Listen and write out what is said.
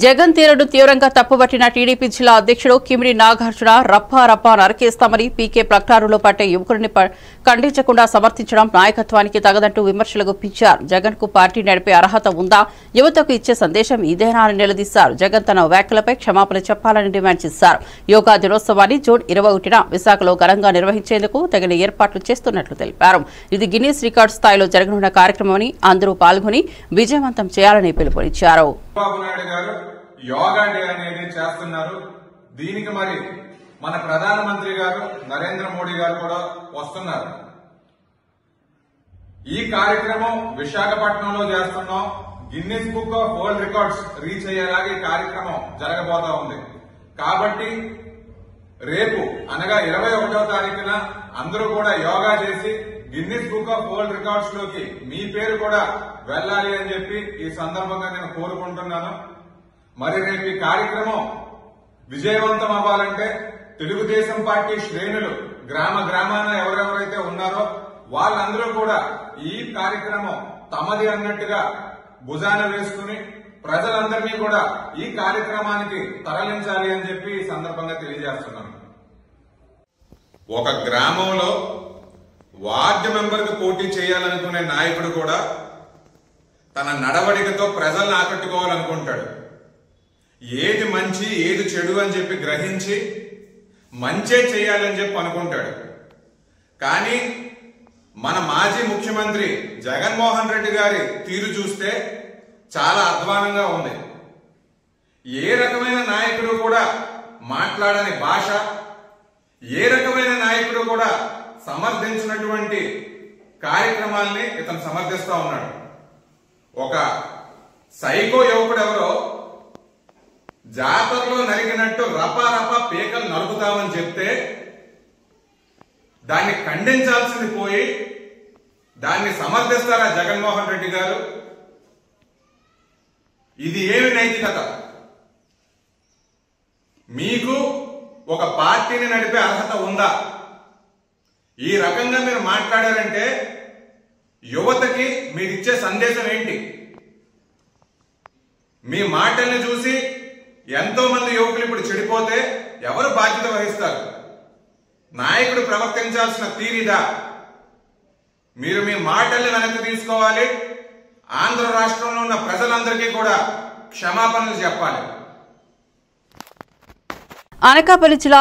జగన్ తీరును తీవ్రంగా తప్పుబట్టిన టీడీపీ జిల్లా అధ్యక్షుడు కిమిడి నాగార్జున రప్పా నరకేస్తామని పీకే ప్రకటనలో పట్టే యువకుడిని ఖండించకుండా సమర్థించడం నాయకత్వానికి తగదంటూ విమర్శలు గుప్పించారు. జగన్ కు పార్టీ నడిపే అర్హత ఉందా, యువతకు ఇచ్చే సందేశం ఇదేనా అని నిలదీశారు. జగన్ తన వ్యాఖ్యలపై క్షమాపణ చెప్పాలని డిమాండ్ చేశారు. యోగా దినోత్సవాన్ని జూన్ 21న విశాఖలో ఘనంగా నిర్వహించేందుకు తగిన ఏర్పాట్లు చేస్తున్నట్లు తెలిపారు. ఇది గిన్నీస్ రికార్డు స్థాయిలో జరగనున్న కార్యక్రమమని అందరూ పాల్గొని విజయవంతం చేయాలని పిలుపునిచ్చారు. చంద్రబాబు నాయుడు గారు యోగా డే అనేది చేస్తున్నారు. దీనికి మరి మన ప్రధానమంత్రి గారు నరేంద్ర మోడీ గారు కూడా వస్తున్నారు. ఈ కార్యక్రమం విశాఖపట్నంలో చేస్తున్నాం. Guinness book of world records reach అయ్యేలాగా ఈ కార్యక్రమం జరగబోతా ఉంది. కాబట్టి రేపు అనగా 21వ తారీఖున అందరూ కూడా యోగా చేసి Guinness book of world records లోకి మీ పేరు కూడా వెళ్లాలి అని చెప్పి ఈ సందర్భంగా నేను కోరుకుంటున్నాను. మరి రేపు ఈ కార్యక్రమం విజయవంతం అవ్వాలంటే తెలుగుదేశం పార్టీ శ్రేణులు గ్రామాన ఎవరెవరైతే ఉన్నారో వాళ్ళందరూ కూడా ఈ కార్యక్రమం తమది అన్నట్టుగా భుజాన వేసుకుని ప్రజలందరినీ కూడా ఈ కార్యక్రమానికి తరలించాలి అని చెప్పి ఈ సందర్భంగా తెలియజేస్తున్నాను. ఒక గ్రామంలో వార్డు మెంబర్కు పోటీ చేయాలనుకునే నాయకుడు కూడా తన నడవడికతో ప్రజలను ఆకట్టుకోవాలనుకుంటాడు. ఏది మంచి ఏది చెడు అని చెప్పి గ్రహించి మంచే చేయాలని చెప్పి అనుకుంటాడు. కానీ మన మాజీ ముఖ్యమంత్రి జగన్మోహన్ రెడ్డి గారి తీరు చూస్తే చాలా అధ్వానంగా ఉంది. ఏ రకమైన నాయకుడు కూడా మాట్లాడని భాష, ఏ రకమైన నాయకుడు కూడా సమర్థించినటువంటి కార్యక్రమాల్ని ఇతను సమర్థిస్తా ఉన్నాడు. ఒక సైకో యువకుడు ఎవరో జాతరలో నరికినట్టు రపా పీకలు నరుకుతామని చెప్తే దాన్ని ఖండించాల్సింది పోయి దాన్ని సమర్థిస్తారా జగన్మోహన్ రెడ్డి గారు? ఇది ఏమి నైతికత? మీకు ఒక పార్టీని నడిపే అర్హత ఉందా? ఈ రకంగా మీరు మాట్లాడారంటే యువతకి మీరిచ్చే సందేశం ఏంటి? మీ మాటల్ని చూసి ఎంతో మంది యువకులు ఇప్పుడు చెడిపోతే ఎవరు బాధ్యత వహిస్తారు? నాయకుడు ప్రవర్తించాల్సిన తీరిదా? మీరు మీ మాటల్ని వెనక్కి తీసుకోవాలి. ఆంధ్ర రాష్ట్రంలో ఉన్న ప్రజలందరికీ కూడా క్షమాపణలు చెప్పాలి. అనకాపల్లి జిల్లా